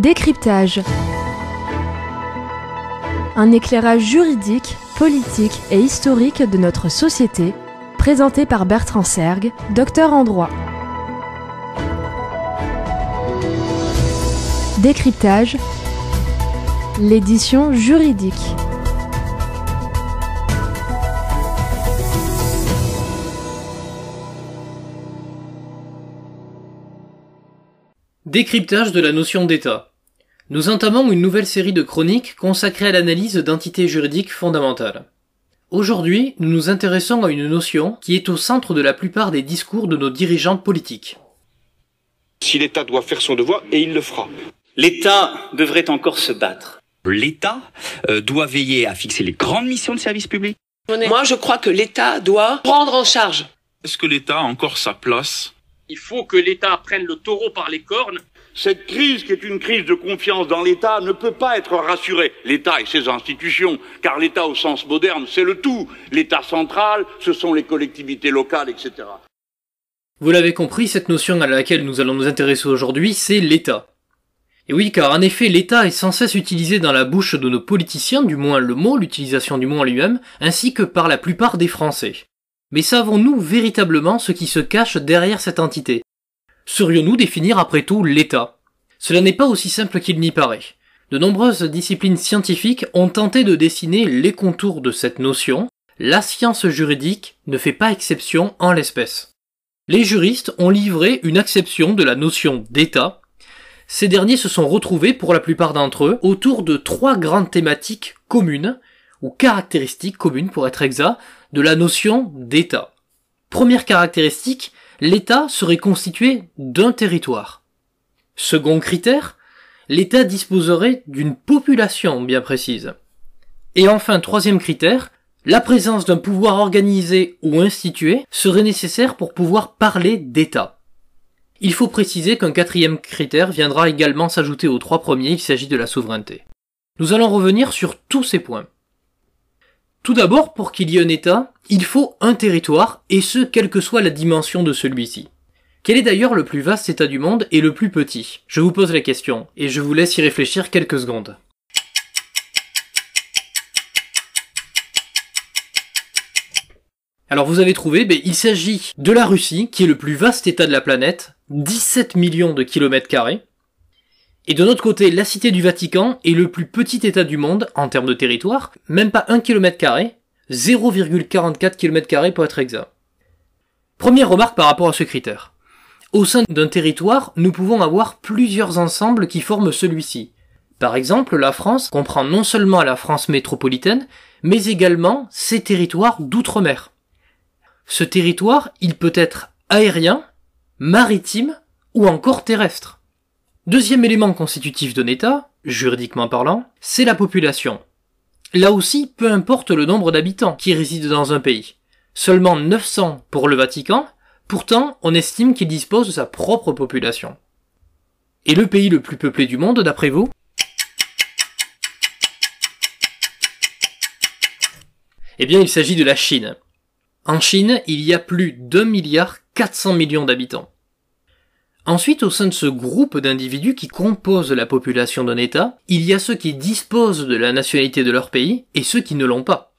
Décryptage. Un éclairage juridique, politique et historique de notre société, présenté par Bertrand Sergue, docteur en droit. Décryptage, l'édition juridique. Décryptage de la notion d'État. Nous entamons une nouvelle série de chroniques consacrées à l'analyse d'entités juridiques fondamentales. Aujourd'hui, nous nous intéressons à une notion qui est au centre de la plupart des discours de nos dirigeants politiques. Si l'État doit faire son devoir, et il le fera. L'État devrait encore se battre. L'État doit veiller à fixer les grandes missions de service public. Moi, je crois que l'État doit prendre en charge. Est-ce que l'État a encore sa place ? Il faut que l'État prenne le taureau par les cornes. Cette crise, qui est une crise de confiance dans l'État, ne peut pas être rassurée. L'État et ses institutions, car l'État au sens moderne, c'est le tout. L'État central, ce sont les collectivités locales, etc. Vous l'avez compris, cette notion à laquelle nous allons nous intéresser aujourd'hui, c'est l'État. Et oui, car en effet, l'État est sans cesse utilisé dans la bouche de nos politiciens, du moins le mot, l'utilisation du mot en lui-même, ainsi que par la plupart des Français. Mais savons-nous véritablement ce qui se cache derrière cette entité ? Saurions-nous définir après tout l'État ? Cela n'est pas aussi simple qu'il n'y paraît. De nombreuses disciplines scientifiques ont tenté de dessiner les contours de cette notion. La science juridique ne fait pas exception en l'espèce. Les juristes ont livré une acception de la notion d'État. Ces derniers se sont retrouvés, pour la plupart d'entre eux, autour de trois grandes thématiques communes, ou caractéristiques communes pour être exact, de la notion d'État. Première caractéristique, l'État serait constitué d'un territoire. Second critère, l'État disposerait d'une population bien précise. Et enfin, troisième critère, la présence d'un pouvoir organisé ou institué serait nécessaire pour pouvoir parler d'État. Il faut préciser qu'un quatrième critère viendra également s'ajouter aux trois premiers, il s'agit de la souveraineté. Nous allons revenir sur tous ces points. Tout d'abord, pour qu'il y ait un État, il faut un territoire, et ce, quelle que soit la dimension de celui-ci. Quel est d'ailleurs le plus vaste État du monde et le plus petit ? Je vous pose la question, et je vous laisse y réfléchir quelques secondes. Alors vous avez trouvé, il s'agit de la Russie, qui est le plus vaste État de la planète, 17 millions de kilomètres carrés. Et de notre côté, la Cité du Vatican est le plus petit État du monde, en termes de territoire, même pas 1 km carré, 0,44 km² pour être exact. Première remarque par rapport à ce critère. Au sein d'un territoire, nous pouvons avoir plusieurs ensembles qui forment celui-ci. Par exemple, la France comprend non seulement la France métropolitaine, mais également ses territoires d'outre-mer. Ce territoire, il peut être aérien, maritime ou encore terrestre. Deuxième élément constitutif d'un État, juridiquement parlant, c'est la population. Là aussi, peu importe le nombre d'habitants qui résident dans un pays. Seulement 900 pour le Vatican, pourtant on estime qu'il dispose de sa propre population. Et le pays le plus peuplé du monde, d'après vous ? Eh bien, il s'agit de la Chine. En Chine, il y a plus d'1,4 milliard d'habitants. Ensuite, au sein de ce groupe d'individus qui composent la population d'un État, il y a ceux qui disposent de la nationalité de leur pays et ceux qui ne l'ont pas.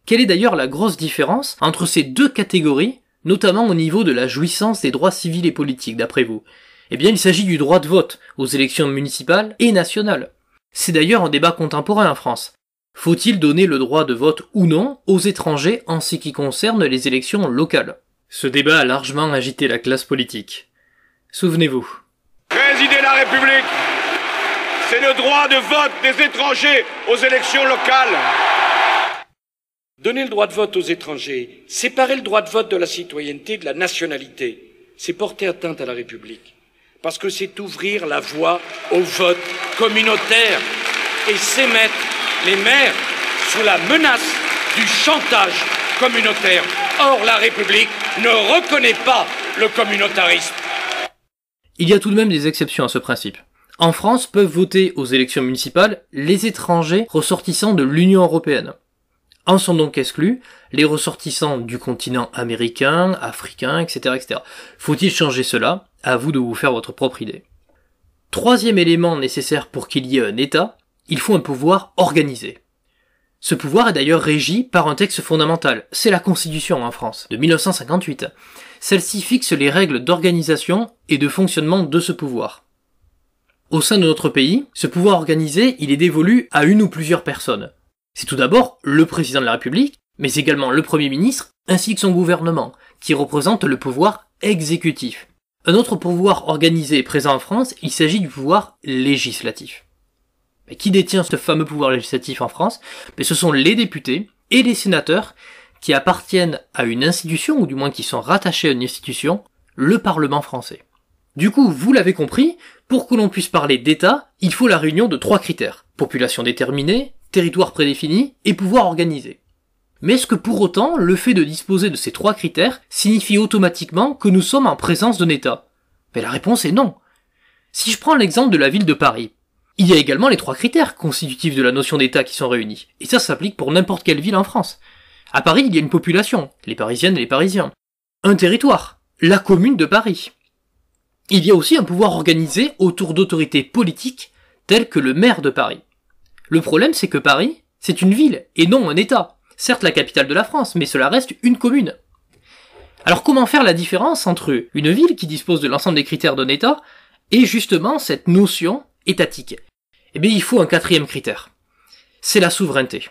Quelle est d'ailleurs la grosse différence entre ces deux catégories, notamment au niveau de la jouissance des droits civils et politiques, d'après vous ? Eh bien, il s'agit du droit de vote aux élections municipales et nationales. C'est d'ailleurs un débat contemporain en France. Faut-il donner le droit de vote ou non aux étrangers en ce qui concerne les élections locales ? Ce débat a largement agité la classe politique. Souvenez-vous. Présider la République, c'est le droit de vote des étrangers aux élections locales. Donner le droit de vote aux étrangers, séparer le droit de vote de la citoyenneté, de la nationalité, c'est porter atteinte à la République. Parce que c'est ouvrir la voie au vote communautaire et c'est mettre les maires sous la menace du chantage communautaire. Or, la République ne reconnaît pas le communautarisme. Il y a tout de même des exceptions à ce principe. En France, peuvent voter aux élections municipales les étrangers ressortissants de l'Union européenne. En sont donc exclus les ressortissants du continent américain, africain, etc., etc. Faut-il changer cela ? À vous de vous faire votre propre idée. Troisième élément nécessaire pour qu'il y ait un État, il faut un pouvoir organisé. Ce pouvoir est d'ailleurs régi par un texte fondamental, c'est la Constitution en France, de 1958. Celle-ci fixe les règles d'organisation et de fonctionnement de ce pouvoir. Au sein de notre pays, ce pouvoir organisé, il est dévolu à une ou plusieurs personnes. C'est tout d'abord le président de la République, mais également le Premier ministre, ainsi que son gouvernement, qui représente le pouvoir exécutif. Un autre pouvoir organisé présent en France, il s'agit du pouvoir législatif. Mais qui détient ce fameux pouvoir législatif en France? Mais ce sont les députés et les sénateurs qui appartiennent à une institution, ou du moins qui sont rattachés à une institution, le Parlement français. Du coup, vous l'avez compris, pour que l'on puisse parler d'État, il faut la réunion de 3 critères. Population déterminée, territoire prédéfini et pouvoir organisé. Mais est-ce que pour autant, le fait de disposer de ces 3 critères signifie automatiquement que nous sommes en présence d'un État? Mais la réponse est non. Si je prends l'exemple de la ville de Paris, il y a également les 3 critères constitutifs de la notion d'État qui sont réunis. Et ça s'applique pour n'importe quelle ville en France. À Paris, il y a une population, les Parisiennes et les Parisiens. Un territoire, la commune de Paris. Il y a aussi un pouvoir organisé autour d'autorités politiques telles que le maire de Paris. Le problème, c'est que Paris, c'est une ville et non un État. Certes la capitale de la France, mais cela reste une commune. Alors comment faire la différence entre une ville qui dispose de l'ensemble des critères d'un État et justement cette notion étatique? Eh bien, il faut un 4e critère. C'est la souveraineté.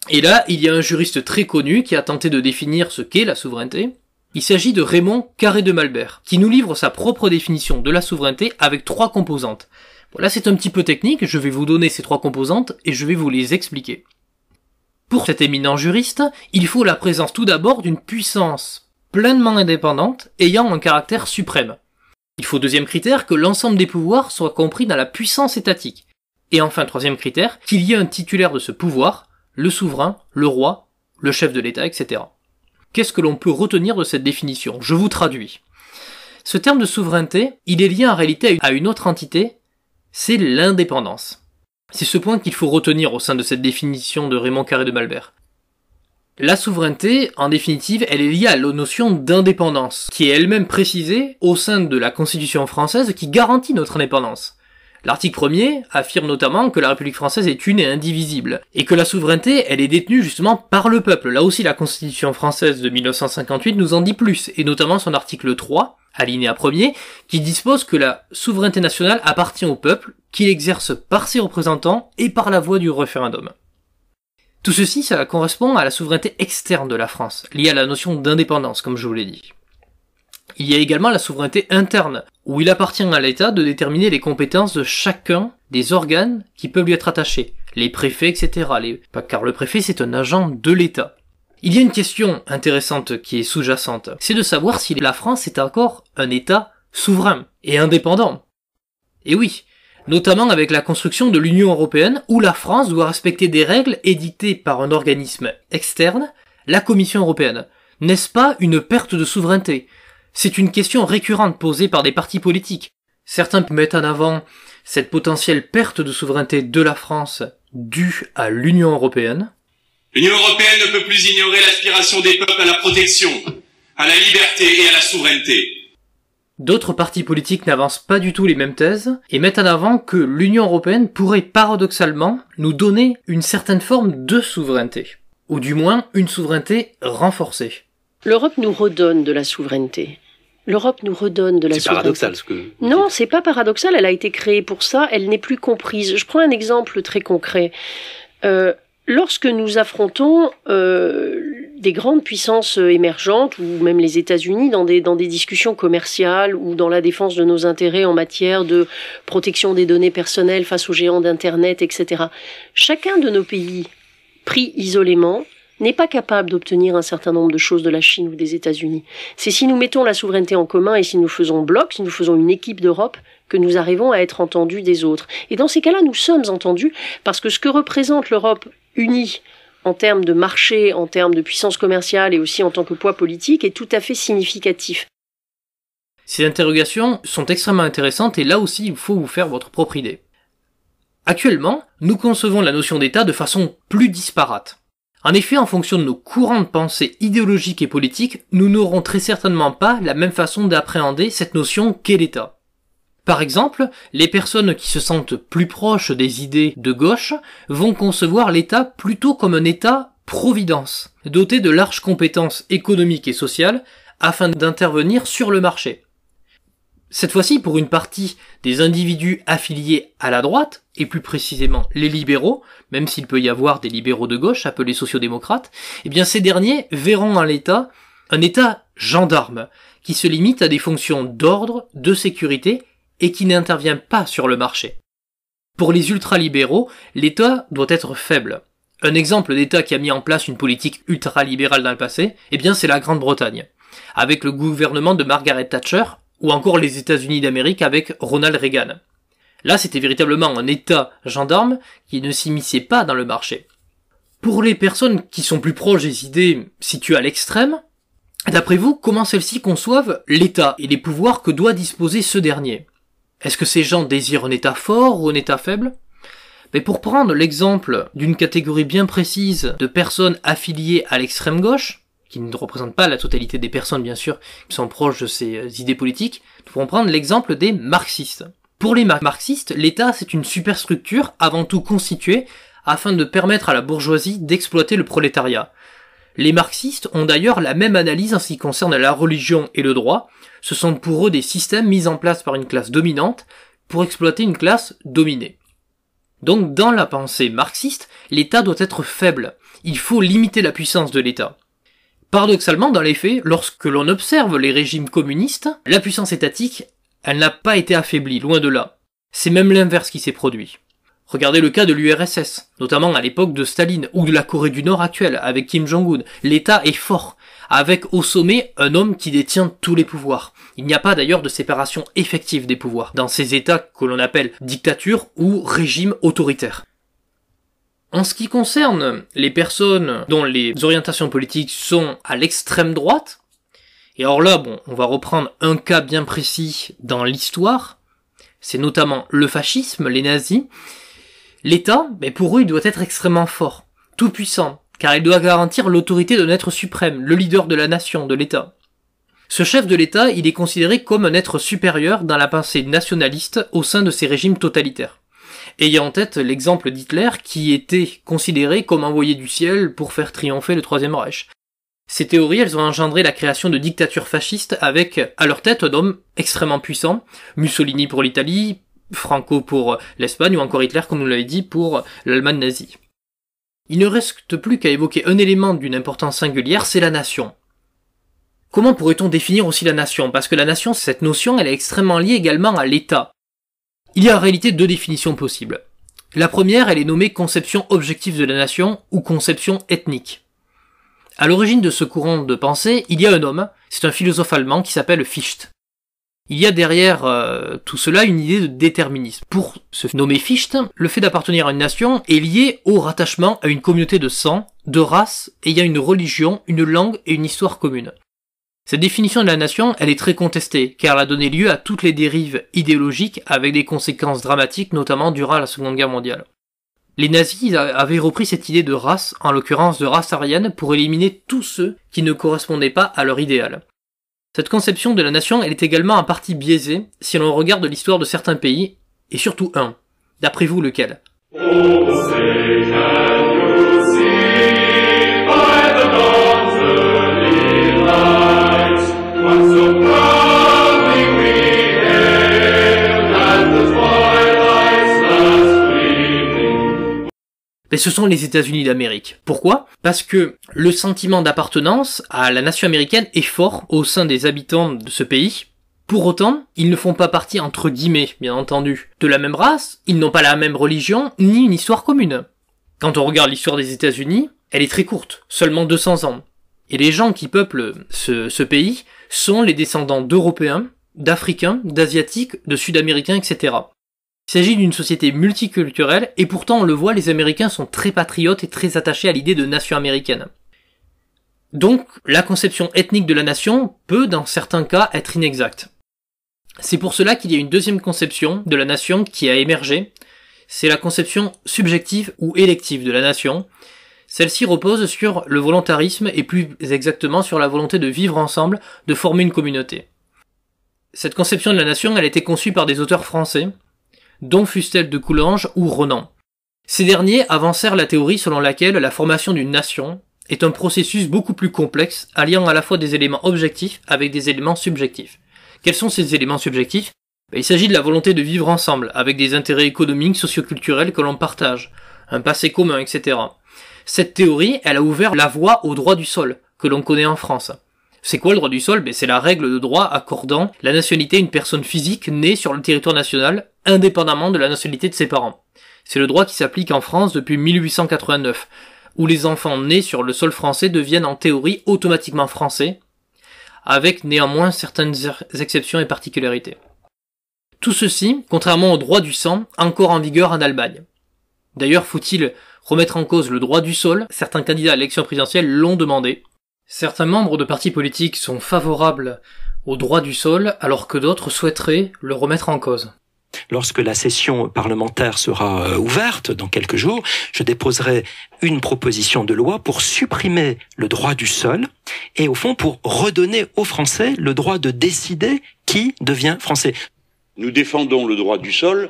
Et là, il y a un juriste très connu qui a tenté de définir ce qu'est la souveraineté. Il s'agit de Raymond Carré de Malbert, qui nous livre sa propre définition de la souveraineté avec 3 composantes. Bon, là c'est un petit peu technique, je vais vous donner ces 3 composantes et je vais vous les expliquer. Pour cet éminent juriste, il faut la présence tout d'abord d'une puissance pleinement indépendante ayant un caractère suprême. Il faut 2e critère que l'ensemble des pouvoirs soit compris dans la puissance étatique. Et enfin 3e critère, qu'il y ait un titulaire de ce pouvoir, le souverain, le roi, le chef de l'État, etc. Qu'est-ce que l'on peut retenir de cette définition? Je vous traduis. Ce terme de souveraineté, il est lié en réalité à une autre entité, c'est l'indépendance. C'est ce point qu'il faut retenir au sein de cette définition de Raymond Carré de Malbert. La souveraineté, en définitive, elle est liée à la notion d'indépendance, qui est elle-même précisée au sein de la Constitution française qui garantit notre indépendance. L'article 1er affirme notamment que la République française est une et indivisible, et que la souveraineté, elle est détenue justement par le peuple. Là aussi, la Constitution française de 1958 nous en dit plus, et notamment son article 3, alinéa 1er, qui dispose que la souveraineté nationale appartient au peuple, qu'il exerce par ses représentants et par la voie du référendum. Tout ceci, ça correspond à la souveraineté externe de la France, liée à la notion d'indépendance, comme je vous l'ai dit. Il y a également la souveraineté interne, où il appartient à l'État de déterminer les compétences de chacun des organes qui peuvent lui être attachés, les préfets, etc. Car le préfet, c'est un agent de l'État. Il y a une question intéressante qui est sous-jacente, c'est de savoir si la France est encore un État souverain et indépendant. Et oui, notamment avec la construction de l'Union européenne, où la France doit respecter des règles édictées par un organisme externe, la Commission européenne. N'est-ce pas une perte de souveraineté ? C'est une question récurrente posée par des partis politiques. Certains mettent en avant cette potentielle perte de souveraineté de la France due à l'Union européenne. L'Union européenne ne peut plus ignorer l'aspiration des peuples à la protection, à la liberté et à la souveraineté. D'autres partis politiques n'avancent pas du tout les mêmes thèses et mettent en avant que l'Union européenne pourrait paradoxalement nous donner une certaine forme de souveraineté, ou du moins une souveraineté renforcée. L'Europe nous redonne de la souveraineté. L'Europe nous redonne de la souveraineté. C'est paradoxal ce que... Non, c'est pas paradoxal, elle a été créée pour ça, elle n'est plus comprise. Je prends un exemple très concret. Lorsque nous affrontons des grandes puissances émergentes, ou même les États-Unis, dans des discussions commerciales ou dans la défense de nos intérêts en matière de protection des données personnelles face aux géants d'Internet, etc., chacun de nos pays, pris isolément, n'est pas capable d'obtenir un certain nombre de choses de la Chine ou des États-Unis. C'est si nous mettons la souveraineté en commun et si nous faisons bloc, si nous faisons une équipe d'Europe, que nous arrivons à être entendus des autres. Et dans ces cas-là, nous sommes entendus parce que ce que représente l'Europe unie en termes de marché, en termes de puissance commerciale et aussi en tant que poids politique est tout à fait significatif. Ces interrogations sont extrêmement intéressantes et là aussi il faut vous faire votre propre idée. Actuellement, nous concevons la notion d'État de façon plus disparate. En effet, en fonction de nos courants de pensée idéologiques et politiques, nous n'aurons très certainement pas la même façon d'appréhender cette notion qu'est l'État. Par exemple, les personnes qui se sentent plus proches des idées de gauche vont concevoir l'État plutôt comme un État-providence, doté de larges compétences économiques et sociales afin d'intervenir sur le marché. Cette fois-ci, pour une partie des individus affiliés à la droite, et plus précisément les libéraux, même s'il peut y avoir des libéraux de gauche appelés sociodémocrates, eh bien ces derniers verront en l'État un État gendarme, qui se limite à des fonctions d'ordre, de sécurité, et qui n'intervient pas sur le marché. Pour les ultralibéraux, l'État doit être faible. Un exemple d'État qui a mis en place une politique ultralibérale dans le passé, eh bien c'est la Grande-Bretagne, avec le gouvernement de Margaret Thatcher, ou encore les États-Unis d'Amérique avec Ronald Reagan. Là, c'était véritablement un État gendarme qui ne s'immisçait pas dans le marché. Pour les personnes qui sont plus proches des idées situées à l'extrême, d'après vous, comment celles-ci conçoivent l'État et les pouvoirs que doit disposer ce dernier? Est-ce que ces gens désirent un État fort ou un État faible? Mais pour prendre l'exemple d'une catégorie bien précise de personnes affiliées à l'extrême gauche, qui ne représentent pas la totalité des personnes bien sûr, qui sont proches de ces idées politiques, nous pourrons prendre l'exemple des marxistes. Pour les marxistes, l'État c'est une superstructure avant tout constituée afin de permettre à la bourgeoisie d'exploiter le prolétariat. Les marxistes ont d'ailleurs la même analyse en ce qui concerne la religion et le droit, ce sont pour eux des systèmes mis en place par une classe dominante pour exploiter une classe dominée. Donc dans la pensée marxiste, l'État doit être faible, il faut limiter la puissance de l'État. Paradoxalement, dans les faits, lorsque l'on observe les régimes communistes, la puissance étatique, elle n'a pas été affaiblie, loin de là. C'est même l'inverse qui s'est produit. Regardez le cas de l'URSS, notamment à l'époque de Staline, ou de la Corée du Nord actuelle, avec Kim Jong-un. L'État est fort, avec au sommet un homme qui détient tous les pouvoirs. Il n'y a pas d'ailleurs de séparation effective des pouvoirs, dans ces États que l'on appelle dictature ou régime autoritaire. En ce qui concerne les personnes dont les orientations politiques sont à l'extrême droite, et alors là, bon, on va reprendre un cas bien précis dans l'histoire, c'est notamment le fascisme, les nazis. L'État, pour eux, il doit être extrêmement fort, tout puissant, car il doit garantir l'autorité d'un être suprême, le leader de la nation, de l'État. Ce chef de l'État, il est considéré comme un être supérieur dans la pensée nationaliste au sein de ces régimes totalitaires. Ayant en tête l'exemple d'Hitler qui était considéré comme envoyé du ciel pour faire triompher le Troisième Reich. Ces théories, elles ont engendré la création de dictatures fascistes avec à leur tête un homme extrêmement puissant, Mussolini pour l'Italie, Franco pour l'Espagne ou encore Hitler, comme nous l'avait dit, pour l'Allemagne nazie. Il ne reste plus qu'à évoquer un élément d'une importance singulière, c'est la nation. Comment pourrait-on définir aussi la nation? Parce que la nation, cette notion, elle est extrêmement liée également à l'État. Il y a en réalité deux définitions possibles. La première, elle est nommée conception objective de la nation ou conception ethnique. À l'origine de ce courant de pensée, il y a un homme, c'est un philosophe allemand qui s'appelle Fichte. Il y a derrière tout cela une idée de déterminisme. Pour se nommer Fichte, le fait d'appartenir à une nation est lié au rattachement à une communauté de sang, de race, ayant une religion, une langue et une histoire commune. Cette définition de la nation, elle est très contestée, car elle a donné lieu à toutes les dérives idéologiques avec des conséquences dramatiques, notamment durant la Seconde Guerre mondiale. Les nazis avaient repris cette idée de race, en l'occurrence de race aryenne, pour éliminer tous ceux qui ne correspondaient pas à leur idéal. Cette conception de la nation, elle est également en partie biaisée si l'on regarde l'histoire de certains pays, et surtout un. D'après vous, lequel? Et ce sont les États-Unis d'Amérique. Pourquoi? Parce que le sentiment d'appartenance à la nation américaine est fort au sein des habitants de ce pays. Pour autant, ils ne font pas partie, entre guillemets, bien entendu, de la même race, ils n'ont pas la même religion, ni une histoire commune. Quand on regarde l'histoire des États-Unis, elle est très courte, seulement 200 ans. Et les gens qui peuplent ce pays sont les descendants d'Européens, d'Africains, d'Asiatiques, de Sud-Américains, etc. Il s'agit d'une société multiculturelle, et pourtant on le voit, les Américains sont très patriotes et très attachés à l'idée de nation américaine. Donc, la conception ethnique de la nation peut, dans certains cas, être inexacte. C'est pour cela qu'il y a une deuxième conception de la nation qui a émergé, c'est la conception subjective ou élective de la nation. Celle-ci repose sur le volontarisme et plus exactement sur la volonté de vivre ensemble, de former une communauté. Cette conception de la nation, elle a été conçue par des auteurs français, dont Fustel de Coulanges ou Renan. Ces derniers avancèrent la théorie selon laquelle la formation d'une nation est un processus beaucoup plus complexe, alliant à la fois des éléments objectifs avec des éléments subjectifs. Quels sont ces éléments subjectifs ? Il s'agit de la volonté de vivre ensemble, avec des intérêts économiques, socioculturels que l'on partage, un passé commun, etc. Cette théorie, elle a ouvert la voie au droit du sol, que l'on connaît en France. C'est quoi le droit du sol ? C'est la règle de droit accordant la nationalité à une personne physique née sur le territoire national, indépendamment de la nationalité de ses parents. C'est le droit qui s'applique en France depuis 1889, où les enfants nés sur le sol français deviennent en théorie automatiquement français, avec néanmoins certaines exceptions et particularités. Tout ceci, contrairement au droit du sang, encore en vigueur en Allemagne. D'ailleurs, faut-il remettre en cause le droit du sol ? Certains candidats à l'élection présidentielle l'ont demandé. Certains membres de partis politiques sont favorables au droit du sol, alors que d'autres souhaiteraient le remettre en cause. Lorsque la session parlementaire sera ouverte dans quelques jours, je déposerai une proposition de loi pour supprimer le droit du sol et au fond pour redonner aux Français le droit de décider qui devient français. Nous défendons le droit du sol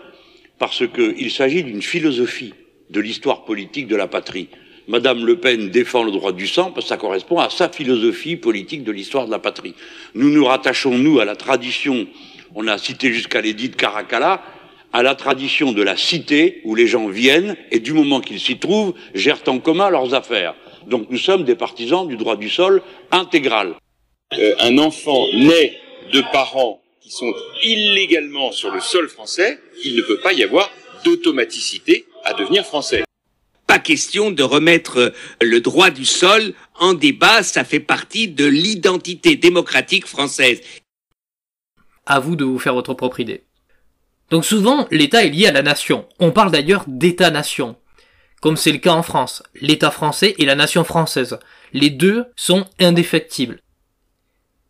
parce qu'il s'agit d'une philosophie de l'histoire politique de la patrie. Madame Le Pen défend le droit du sang parce que ça correspond à sa philosophie politique de l'histoire de la patrie. Nous nous rattachons, nous, à la tradition, on a cité jusqu'à l'édit de Caracalla, à la tradition de la cité où les gens viennent et du moment qu'ils s'y trouvent, gèrent en commun leurs affaires. Donc nous sommes des partisans du droit du sol intégral. Un enfant naît de parents qui sont illégalement sur le sol français, il ne peut pas y avoir d'automaticité à devenir français. Pas question de remettre le droit du sol en débat, ça fait partie de l'identité démocratique française. À vous de vous faire votre propre idée. Donc souvent, l'État est lié à la nation. On parle d'ailleurs d'État-nation. Comme c'est le cas en France, l'État français et la nation française. Les deux sont indéfectibles.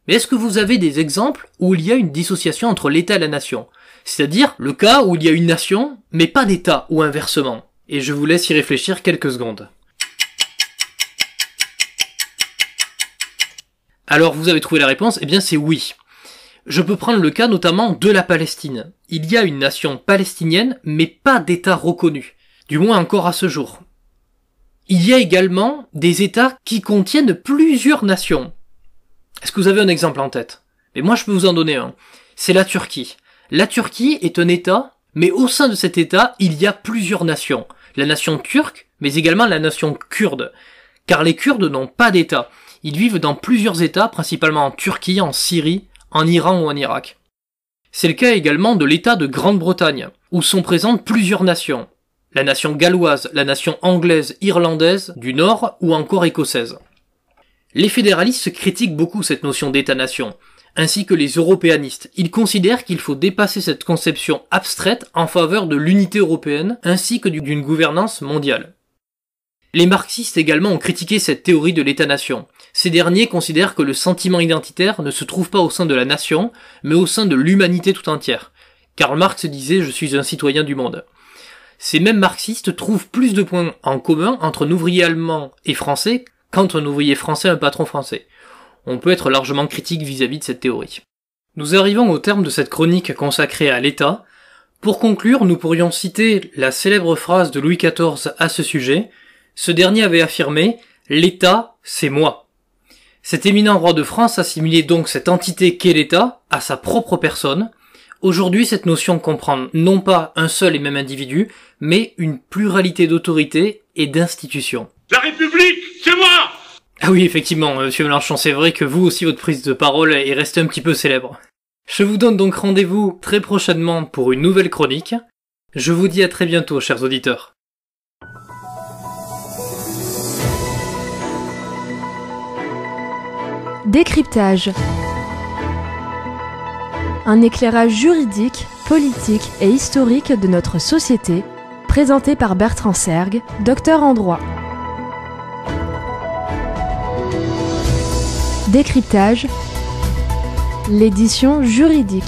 Mais est-ce que vous avez des exemples où il y a une dissociation entre l'État et la nation ? C'est-à-dire le cas où il y a une nation, mais pas d'État, ou inversement. Et je vous laisse y réfléchir quelques secondes. Alors vous avez trouvé la réponse ? Eh bien c'est oui. Je peux prendre le cas notamment de la Palestine. Il y a une nation palestinienne, mais pas d'État reconnu. Du moins encore à ce jour. Il y a également des États qui contiennent plusieurs nations. Est-ce que vous avez un exemple en tête ? Mais moi je peux vous en donner un. C'est la Turquie. La Turquie est un État, mais au sein de cet État, il y a plusieurs nations. La nation turque, mais également la nation kurde. Car les Kurdes n'ont pas d'État. Ils vivent dans plusieurs États, principalement en Turquie, en Syrie, en Iran ou en Irak. C'est le cas également de l'État de Grande-Bretagne, où sont présentes plusieurs nations. La nation galloise, la nation anglaise, irlandaise, du Nord ou encore écossaise. Les fédéralistes critiquent beaucoup cette notion d'État-nation, ainsi que les européanistes. Ils considèrent qu'il faut dépasser cette conception abstraite en faveur de l'unité européenne, ainsi que d'une gouvernance mondiale. Les marxistes également ont critiqué cette théorie de l'État-nation. Ces derniers considèrent que le sentiment identitaire ne se trouve pas au sein de la nation, mais au sein de l'humanité tout entière. Karl Marx disait « Je suis un citoyen du monde ». Ces mêmes marxistes trouvent plus de points en commun entre un ouvrier allemand et français qu'entre un ouvrier français et un patron français. On peut être largement critique vis-à-vis de cette théorie. Nous arrivons au terme de cette chronique consacrée à l'État. Pour conclure, nous pourrions citer la célèbre phrase de Louis XIV à ce sujet. Ce dernier avait affirmé « L'État, c'est moi ». Cet éminent roi de France assimilait donc cette entité qu'est l'État à sa propre personne. Aujourd'hui, cette notion comprend non pas un seul et même individu, mais une pluralité d'autorités et d'institutions. La République, c'est moi! Ah oui, effectivement, monsieur Mélenchon, c'est vrai que vous aussi, votre prise de parole est restée un petit peu célèbre. Je vous donne donc rendez-vous très prochainement pour une nouvelle chronique. Je vous dis à très bientôt, chers auditeurs. Décryptage. Un éclairage juridique, politique et historique de notre société, présenté par Bertrand Sergue, docteur en droit. Décryptage, l'édition juridique.